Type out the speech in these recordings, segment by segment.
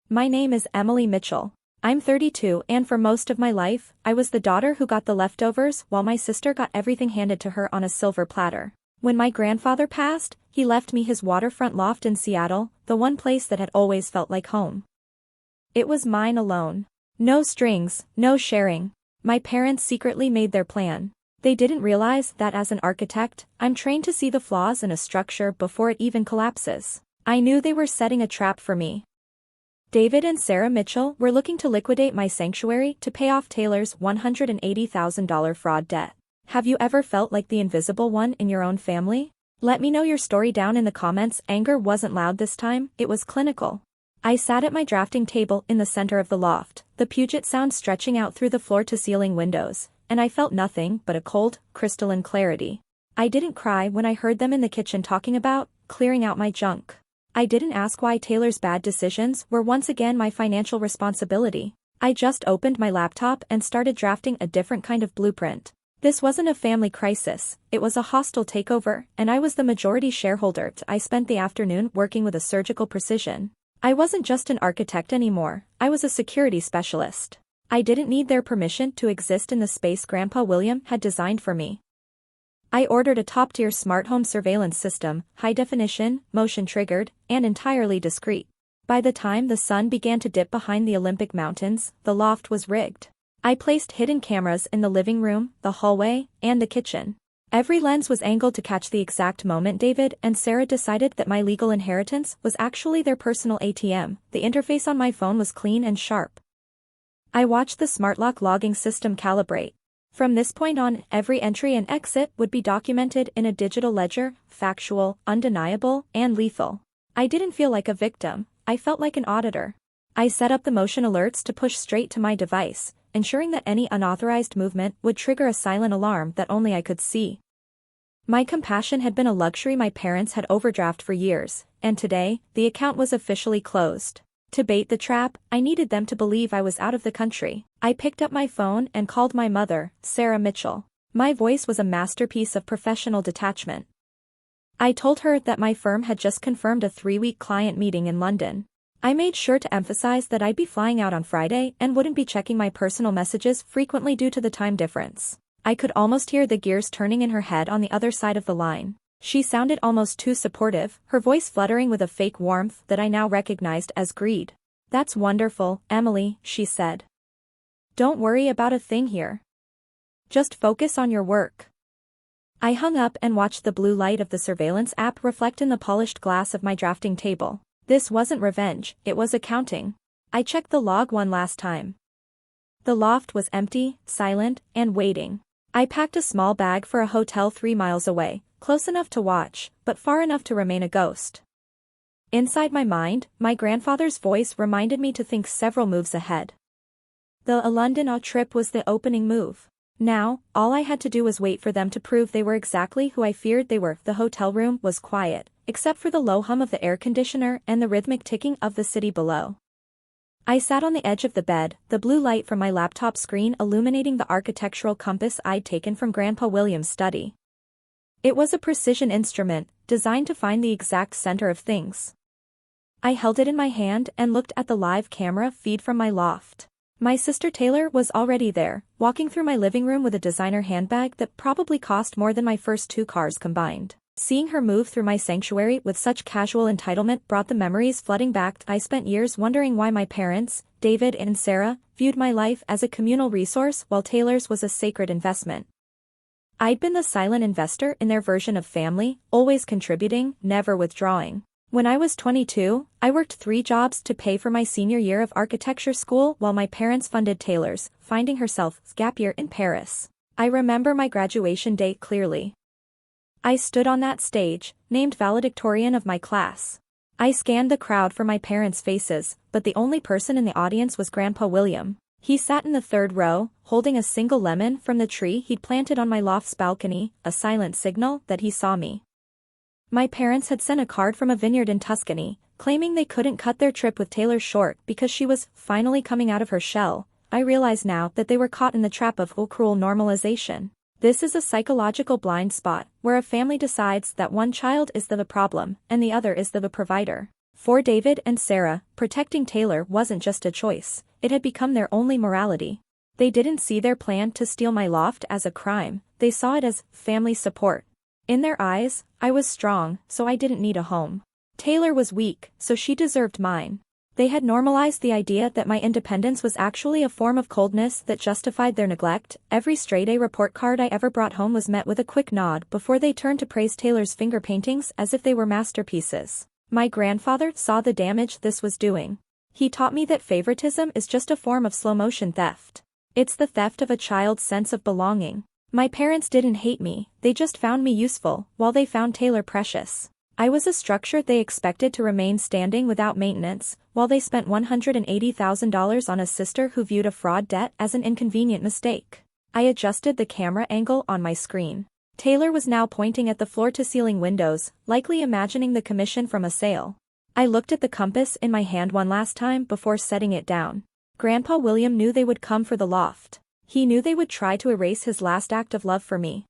My name is Emily Mitchell. I'm 32 and for most of my life, I was the daughter who got the leftovers while my sister got everything handed to her on a silver platter. When my grandfather passed, he left me his waterfront loft in Seattle, the one place that had always felt like home. It was mine alone. No strings, no sharing. My parents secretly made their plan. They didn't realize that as an architect, I'm trained to see the flaws in a structure before it even collapses. I knew they were setting a trap for me. David and Sarah Mitchell were looking to liquidate my sanctuary to pay off Taylor's $180,000 fraud debt. Have you ever felt like the invisible one in your own family? Let me know your story down in the comments. Anger wasn't loud this time, it was clinical. I sat at my drafting table in the center of the loft, the Puget Sound stretching out through the floor-to-ceiling windows, and I felt nothing but a cold, crystalline clarity. I didn't cry when I heard them in the kitchen talking about clearing out my junk. I didn't ask why Taylor's bad decisions were once again my financial responsibility. I just opened my laptop and started drafting a different kind of blueprint. This wasn't a family crisis, it was a hostile takeover, and I was the majority shareholder. I spent the afternoon working with a surgical precision. I wasn't just an architect anymore, I was a security specialist. I didn't need their permission to exist in the space Grandpa William had designed for me. I ordered a top-tier smart home surveillance system, high-definition, motion-triggered, and entirely discreet. By the time the sun began to dip behind the Olympic Mountains, the loft was rigged. I placed hidden cameras in the living room, the hallway, and the kitchen. Every lens was angled to catch the exact moment David and Sarah decided that my legal inheritance was actually their personal ATM. The interface on my phone was clean and sharp. I watched the smart lock logging system calibrate. From this point on, every entry and exit would be documented in a digital ledger, factual, undeniable, and lethal. I didn't feel like a victim, I felt like an auditor. I set up the motion alerts to push straight to my device, ensuring that any unauthorized movement would trigger a silent alarm that only I could see. My compassion had been a luxury my parents had overdrafted for years, and today, the account was officially closed. To bait the trap, I needed them to believe I was out of the country. I picked up my phone and called my mother, Sarah Mitchell. My voice was a masterpiece of professional detachment. I told her that my firm had just confirmed a 3-week client meeting in London. I made sure to emphasize that I'd be flying out on Friday and wouldn't be checking my personal messages frequently due to the time difference. I could almost hear the gears turning in her head on the other side of the line. She sounded almost too supportive, her voice fluttering with a fake warmth that I now recognized as greed. "That's wonderful, Emily," she said. "Don't worry about a thing here. Just focus on your work." I hung up and watched the blue light of the surveillance app reflect in the polished glass of my drafting table. This wasn't revenge, it was accounting. I checked the log one last time. The loft was empty, silent, and waiting. I packed a small bag for a hotel 3 miles away, close enough to watch, but far enough to remain a ghost. Inside my mind, my grandfather's voice reminded me to think several moves ahead. The London trip was the opening move. Now, all I had to do was wait for them to prove they were exactly who I feared they were. The hotel room was quiet, except for the low hum of the air conditioner and the rhythmic ticking of the city below. I sat on the edge of the bed, the blue light from my laptop screen illuminating the architectural compass I'd taken from Grandpa William's study. It was a precision instrument, designed to find the exact center of things. I held it in my hand and looked at the live camera feed from my loft. My sister Taylor was already there, walking through my living room with a designer handbag that probably cost more than my first 2 cars combined. Seeing her move through my sanctuary with such casual entitlement brought the memories flooding back. I spent years wondering why my parents, David and Sarah, viewed my life as a communal resource while Taylor's was a sacred investment. I'd been the silent investor in their version of family, always contributing, never withdrawing. When I was 22, I worked 3 jobs to pay for my senior year of architecture school while my parents funded Taylor's, finding herself gap year in Paris. I remember my graduation date clearly. I stood on that stage, named valedictorian of my class. I scanned the crowd for my parents' faces, but the only person in the audience was Grandpa William. He sat in the 3rd row, holding a single lemon from the tree he'd planted on my loft's balcony, a silent signal that he saw me. My parents had sent a card from a vineyard in Tuscany, claiming they couldn't cut their trip with Taylor short because she was finally coming out of her shell. I realize now that they were caught in the trap of cruel normalization. This is a psychological blind spot, where a family decides that one child is the problem, and the other is the provider. For David and Sarah, protecting Taylor wasn't just a choice, it had become their only morality. They didn't see their plan to steal my loft as a crime, they saw it as family support. In their eyes, I was strong, so I didn't need a home. Taylor was weak, so she deserved mine. They had normalized the idea that my independence was actually a form of coldness that justified their neglect. Every straight-A report card I ever brought home was met with a quick nod before they turned to praise Taylor's finger paintings as if they were masterpieces. My grandfather saw the damage this was doing. He taught me that favoritism is just a form of slow-motion theft. It's the theft of a child's sense of belonging. My parents didn't hate me, they just found me useful, while they found Taylor precious. I was a structure they expected to remain standing without maintenance, while they spent $180,000 on a sister who viewed a fraud debt as an inconvenient mistake. I adjusted the camera angle on my screen. Taylor was now pointing at the floor-to-ceiling windows, likely imagining the commission from a sale. I looked at the compass in my hand one last time before setting it down. Grandpa William knew they would come for the loft. He knew they would try to erase his last act of love for me.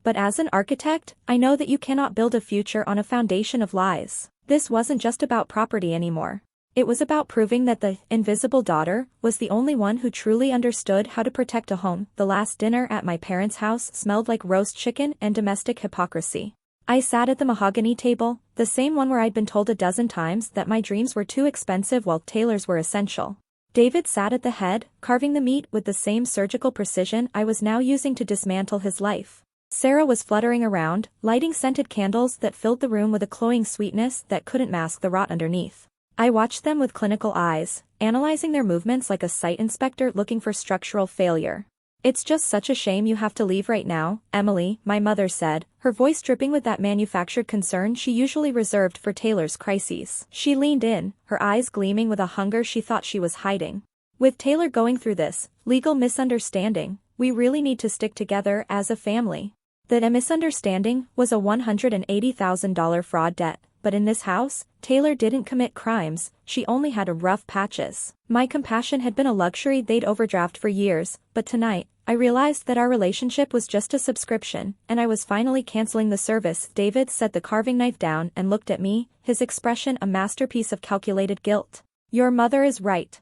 But as an architect, I know that you cannot build a future on a foundation of lies. This wasn't just about property anymore. It was about proving that the invisible daughter was the only one who truly understood how to protect a home. The last dinner at my parents' house smelled like roast chicken and domestic hypocrisy. I sat at the mahogany table, the same one where I'd been told a dozen times that my dreams were too expensive while Taylor's were essential. David sat at the head, carving the meat with the same surgical precision I was now using to dismantle his life. Sarah was fluttering around, lighting scented candles that filled the room with a cloying sweetness that couldn't mask the rot underneath. I watched them with clinical eyes, analyzing their movements like a site inspector looking for structural failure. "It's just such a shame you have to leave right now, Emily," my mother said, her voice dripping with that manufactured concern she usually reserved for Taylor's crises. She leaned in, her eyes gleaming with a hunger she thought she was hiding. "With Taylor going through this legal misunderstanding, we really need to stick together as a family." That a misunderstanding was a $180,000 fraud debt. But in this house, Taylor didn't commit crimes, she only had rough patches. My compassion had been a luxury they'd overdraft for years, but tonight, I realized that our relationship was just a subscription, and I was finally canceling the service. David set the carving knife down and looked at me, his expression a masterpiece of calculated guilt. "Your mother is right.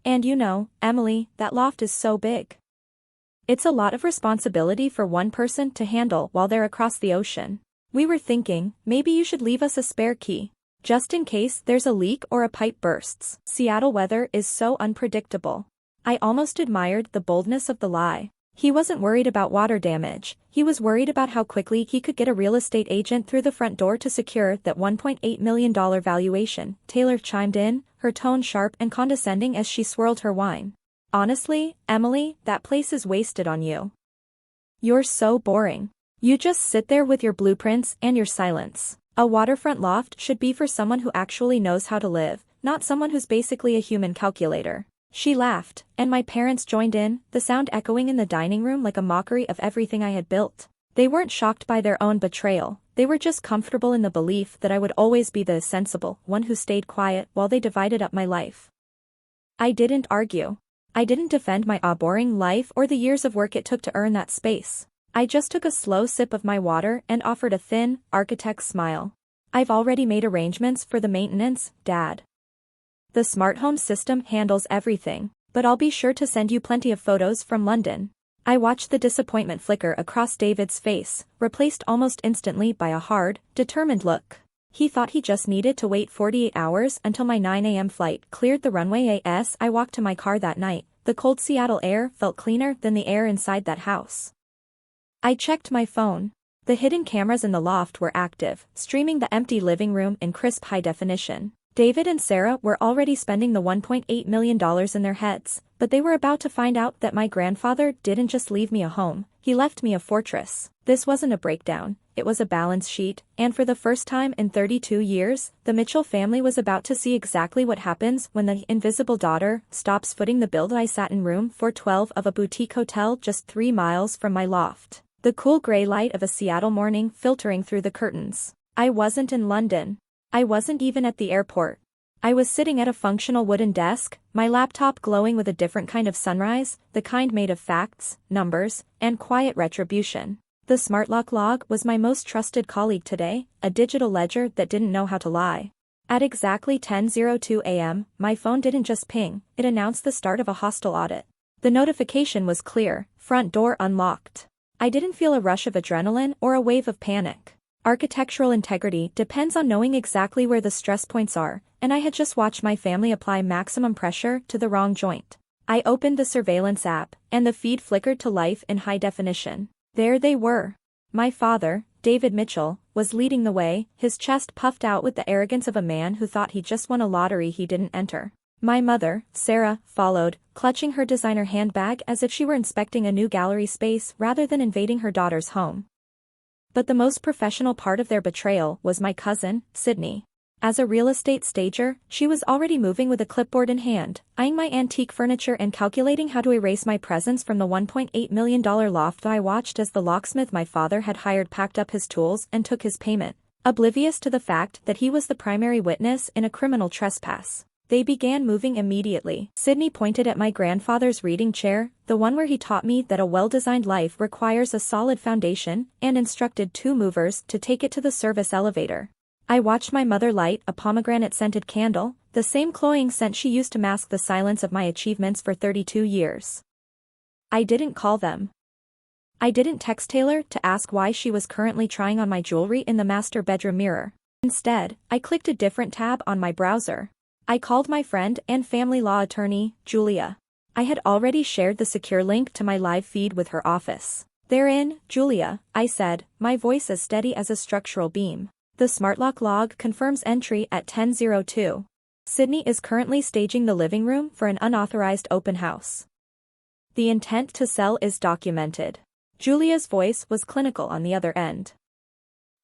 And you know, Emily, that loft is so big. It's a lot of responsibility for one person to handle while they're across the ocean. We were thinking, maybe you should leave us a spare key. Just in case there's a leak or a pipe bursts. Seattle weather is so unpredictable." I almost admired the boldness of the lie. He wasn't worried about water damage, he was worried about how quickly he could get a real estate agent through the front door to secure that $1.8 million valuation. Taylor chimed in, her tone sharp and condescending as she swirled her wine. "Honestly, Emily, that place is wasted on you. You're so boring. You just sit there with your blueprints and your silence. A waterfront loft should be for someone who actually knows how to live, not someone who's basically a human calculator." She laughed, and my parents joined in, the sound echoing in the dining room like a mockery of everything I had built. They weren't shocked by their own betrayal, they were just comfortable in the belief that I would always be the sensible one who stayed quiet while they divided up my life. I didn't argue. I didn't defend my boring life or the years of work it took to earn that space. I just took a slow sip of my water and offered a thin, architect's smile. "I've already made arrangements for the maintenance, Dad. The smart home system handles everything, but I'll be sure to send you plenty of photos from London." I watched the disappointment flicker across David's face, replaced almost instantly by a hard, determined look. He thought he just needed to wait 48 hours until my 9 a.m. flight cleared the runway. As I walked to my car that night, the cold Seattle air felt cleaner than the air inside that house. I checked my phone. The hidden cameras in the loft were active, streaming the empty living room in crisp high definition. David and Sarah were already spending the $1.8 million in their heads, but they were about to find out that my grandfather didn't just leave me a home, he left me a fortress. This wasn't a breakdown, it was a balance sheet, and for the first time in 32 years, the Mitchell family was about to see exactly what happens when the invisible daughter stops footing the bill. I sat in room 412 of a boutique hotel just 3 miles from my loft. The cool gray light of a Seattle morning filtering through the curtains. I wasn't in London. I wasn't even at the airport. I was sitting at a functional wooden desk, my laptop glowing with a different kind of sunrise, the kind made of facts, numbers, and quiet retribution. The SmartLock log was my most trusted colleague today, a digital ledger that didn't know how to lie. At exactly 10:02 a.m., my phone didn't just ping, it announced the start of a hostile audit. The notification was clear: front door unlocked. I didn't feel a rush of adrenaline or a wave of panic. Architectural integrity depends on knowing exactly where the stress points are, and I had just watched my family apply maximum pressure to the wrong joint. I opened the surveillance app, and the feed flickered to life in high definition. There they were. My father, David Mitchell, was leading the way, his chest puffed out with the arrogance of a man who thought he just won a lottery he didn't enter. My mother, Sarah, followed, clutching her designer handbag as if she were inspecting a new gallery space rather than invading her daughter's home. But the most professional part of their betrayal was my cousin, Sydney. As a real estate stager, she was already moving with a clipboard in hand, eyeing my antique furniture and calculating how to erase my presence from the $1.8 million loft. I watched as the locksmith my father had hired packed up his tools and took his payment, oblivious to the fact that he was the primary witness in a criminal trespass. They began moving immediately. Sydney pointed at my grandfather's reading chair, the one where he taught me that a well-designed life requires a solid foundation, and instructed two movers to take it to the service elevator. I watched my mother light a pomegranate-scented candle, the same cloying scent she used to mask the silence of my achievements for 32 years. I didn't call them. I didn't text Taylor to ask why she was currently trying on my jewelry in the master bedroom mirror. Instead, I clicked a different tab on my browser. I called my friend and family law attorney, Julia. I had already shared the secure link to my live feed with her office. "They're in, Julia," I said, my voice as steady as a structural beam. The SmartLock log confirms entry at 10:02. Sydney is currently staging the living room for an unauthorized open house. The intent to sell is documented. Julia's voice was clinical on the other end.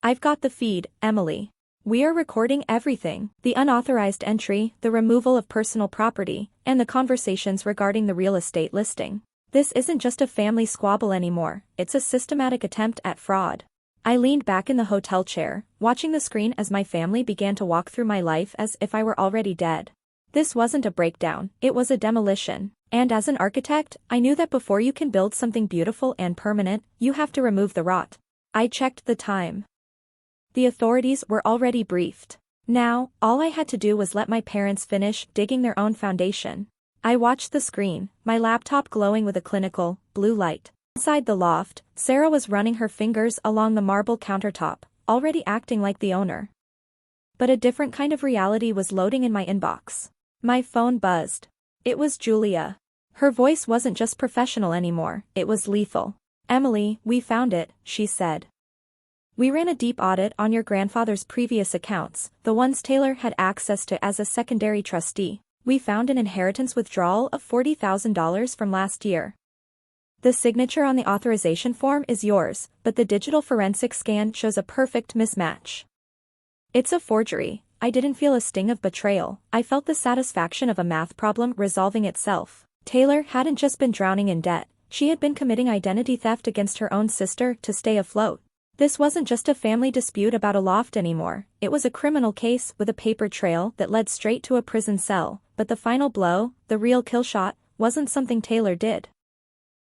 "I've got the feed, Emily. We are recording everything: the unauthorized entry, the removal of personal property, and the conversations regarding the real estate listing. This isn't just a family squabble anymore, it's a systematic attempt at fraud." I leaned back in the hotel chair, watching the screen as my family began to walk through my life as if I were already dead. This wasn't a breakdown, it was a demolition. And as an architect, I knew that before you can build something beautiful and permanent, you have to remove the rot. I checked the time. The authorities were already briefed. Now, all I had to do was let my parents finish digging their own foundation. I watched the screen, my laptop glowing with a clinical, blue light. Inside the loft, Sarah was running her fingers along the marble countertop, already acting like the owner. But a different kind of reality was loading in my inbox. My phone buzzed. It was Julia. Her voice wasn't just professional anymore, it was lethal. "Emily, we found it," she said. "We ran a deep audit on your grandfather's previous accounts, the ones Taylor had access to as a secondary trustee. We found an inheritance withdrawal of $40,000 from last year. The signature on the authorization form is yours, but the digital forensic scan shows a perfect mismatch. It's a forgery." I didn't feel a sting of betrayal, I felt the satisfaction of a math problem resolving itself. Taylor hadn't just been drowning in debt, she had been committing identity theft against her own sister to stay afloat. This wasn't just a family dispute about a loft anymore, it was a criminal case with a paper trail that led straight to a prison cell, but the final blow, the real kill shot, wasn't something Taylor did.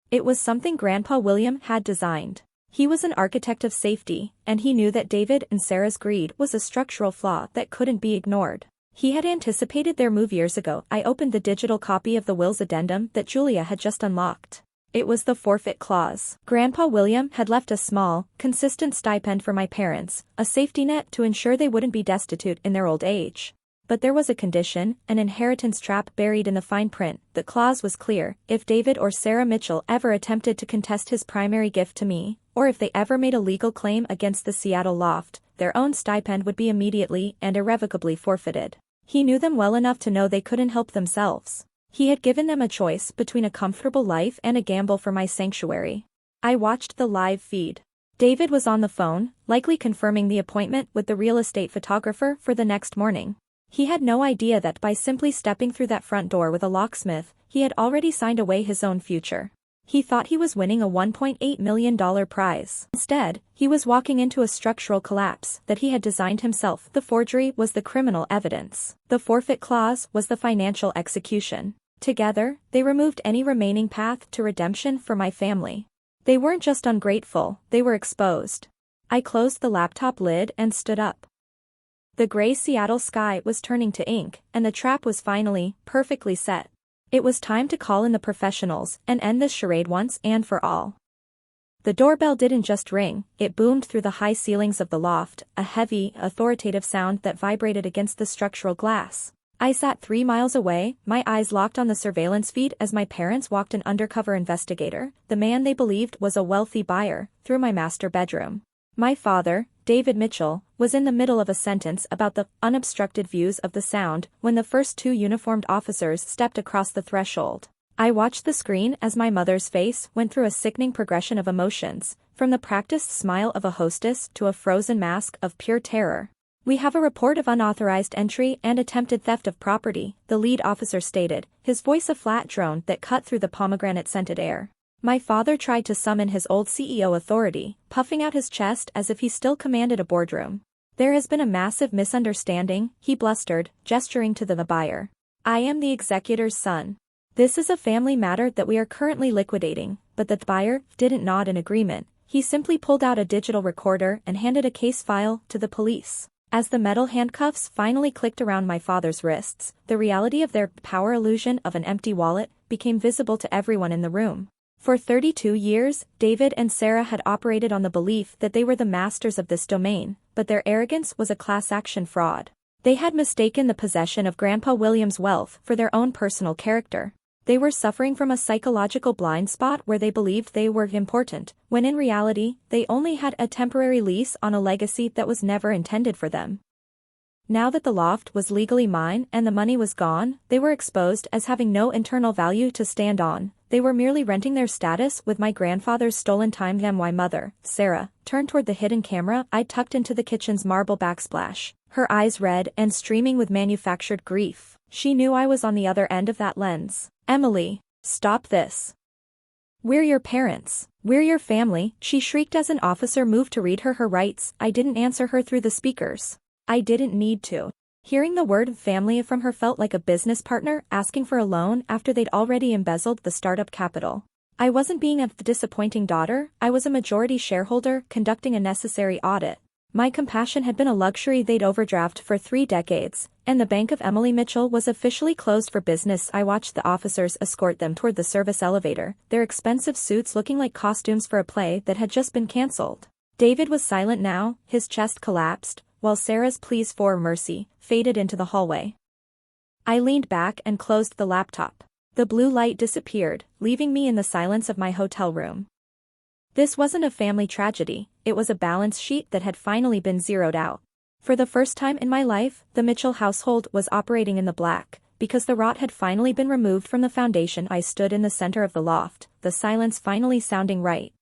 It was something Grandpa William had designed. He was an architect of safety, and he knew that David and Sarah's greed was a structural flaw that couldn't be ignored. He had anticipated their move years ago. I opened the digital copy of the will's addendum that Julia had just unlocked. It was the forfeit clause. Grandpa William had left a small, consistent stipend for my parents, a safety net to ensure they wouldn't be destitute in their old age. But there was a condition, an inheritance trap buried in the fine print. The clause was clear: if David or Sarah Mitchell ever attempted to contest his primary gift to me, or if they ever made a legal claim against the Seattle loft, their own stipend would be immediately and irrevocably forfeited. He knew them well enough to know they couldn't help themselves. He had given them a choice between a comfortable life and a gamble for my sanctuary. I watched the live feed. David was on the phone, likely confirming the appointment with the real estate photographer for the next morning. He had no idea that by simply stepping through that front door with a locksmith, he had already signed away his own future. He thought he was winning a $1.8 million prize. Instead, he was walking into a structural collapse that he had designed himself. The forgery was the criminal evidence. The forfeit clause was the financial execution. Together, they removed any remaining path to redemption for my family. They weren't just ungrateful, they were exposed. I closed the laptop lid and stood up. The gray Seattle sky was turning to ink, and the trap was finally, perfectly set. It was time to call in the professionals and end this charade once and for all. The doorbell didn't just ring, it boomed through the high ceilings of the loft, a heavy, authoritative sound that vibrated against the structural glass. I sat 3 miles away, my eyes locked on the surveillance feed as my parents walked an undercover investigator, the man they believed was a wealthy buyer, through my master bedroom. My father, David Mitchell, was in the middle of a sentence about the unobstructed views of the sound when the first 2 uniformed officers stepped across the threshold. I watched the screen as my mother's face went through a sickening progression of emotions, from the practiced smile of a hostess to a frozen mask of pure terror. "We have a report of unauthorized entry and attempted theft of property," the lead officer stated, his voice a flat drone that cut through the pomegranate-scented air. My father tried to summon his old CEO authority, puffing out his chest as if he still commanded a boardroom. "There has been a massive misunderstanding," he blustered, gesturing to the buyer. "I am the executor's son. This is a family matter that we are currently liquidating," but the buyer didn't nod in agreement. He simply pulled out a digital recorder and handed a case file to the police. As the metal handcuffs finally clicked around my father's wrists, the reality of their power illusion of an empty wallet became visible to everyone in the room. For 32 years, David and Sarah had operated on the belief that they were the masters of this domain, but their arrogance was a class-action fraud. They had mistaken the possession of Grandpa William's wealth for their own personal character. They were suffering from a psychological blind spot where they believed they were important, when in reality, they only had a temporary lease on a legacy that was never intended for them. Now that the loft was legally mine and the money was gone, they were exposed as having no internal value to stand on. They were merely renting their status with my grandfather's stolen time. My mother, Sarah, turned toward the hidden camera I tucked into the kitchen's marble backsplash, her eyes red and streaming with manufactured grief. She knew I was on the other end of that lens. "Emily, stop this. We're your parents. We're your family," she shrieked as an officer moved to read her rights. I didn't answer her through the speakers. I didn't need to. Hearing the word family from her felt like a business partner asking for a loan after they'd already embezzled the startup capital. I wasn't being a disappointing daughter, I was a majority shareholder conducting a necessary audit. My compassion had been a luxury they'd overdraft for 3 decades, and the bank of Emily Mitchell was officially closed for business. I watched the officers escort them toward the service elevator, their expensive suits looking like costumes for a play that had just been cancelled. David was silent now, his chest collapsed, while Sarah's pleas for mercy faded into the hallway. I leaned back and closed the laptop. The blue light disappeared, leaving me in the silence of my hotel room. This wasn't a family tragedy, it was a balance sheet that had finally been zeroed out. For the first time in my life, the Mitchell household was operating in the black, because the rot had finally been removed from the foundation. I stood in the center of the loft, the silence finally sounding right.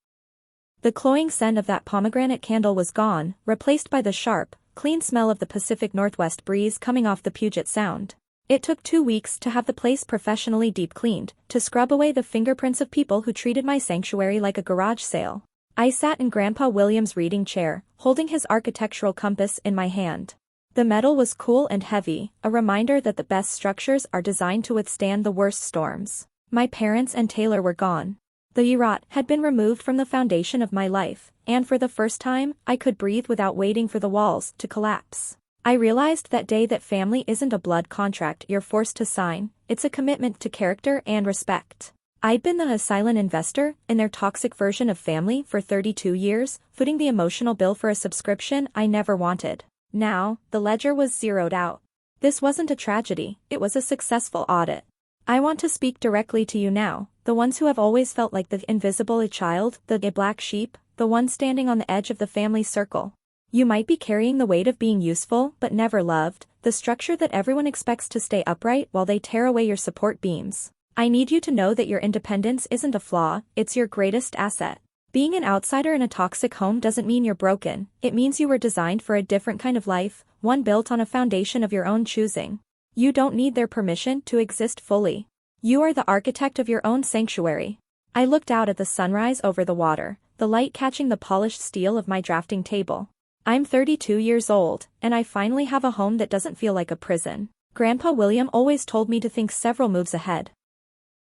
The cloying scent of that pomegranate candle was gone, replaced by the sharp, clean smell of the Pacific Northwest breeze coming off the Puget Sound. It took 2 weeks to have the place professionally deep cleaned, to scrub away the fingerprints of people who treated my sanctuary like a garage sale. I sat in Grandpa William's reading chair, holding his architectural compass in my hand. The metal was cool and heavy, a reminder that the best structures are designed to withstand the worst storms. My parents and Taylor were gone. The rot had been removed from the foundation of my life, and for the first time, I could breathe without waiting for the walls to collapse. I realized that day that family isn't a blood contract you're forced to sign, it's a commitment to character and respect. I'd been the silent investor in their toxic version of family for 32 years, footing the emotional bill for a subscription I never wanted. Now, the ledger was zeroed out. This wasn't a tragedy, it was a successful audit. I want to speak directly to you now, the ones who have always felt like the invisible child, the black sheep, the one standing on the edge of the family circle. You might be carrying the weight of being useful but never loved, the structure that everyone expects to stay upright while they tear away your support beams. I need you to know that your independence isn't a flaw, it's your greatest asset. Being an outsider in a toxic home doesn't mean you're broken, it means you were designed for a different kind of life, one built on a foundation of your own choosing. You don't need their permission to exist fully. You are the architect of your own sanctuary. I looked out at the sunrise over the water, the light catching the polished steel of my drafting table. I'm 32 years old, and I finally have a home that doesn't feel like a prison. Grandpa William always told me to think several moves ahead.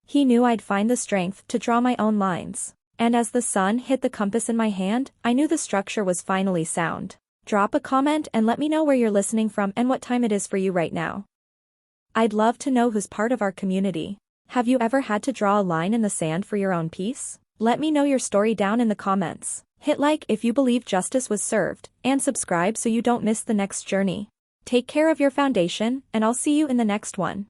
He knew I'd find the strength to draw my own lines. And as the sun hit the compass in my hand, I knew the structure was finally sound. Drop a comment and let me know where you're listening from and what time it is for you right now. I'd love to know who's part of our community. Have you ever had to draw a line in the sand for your own peace? Let me know your story down in the comments. Hit like if you believe justice was served, and subscribe so you don't miss the next journey. Take care of your foundation, and I'll see you in the next one.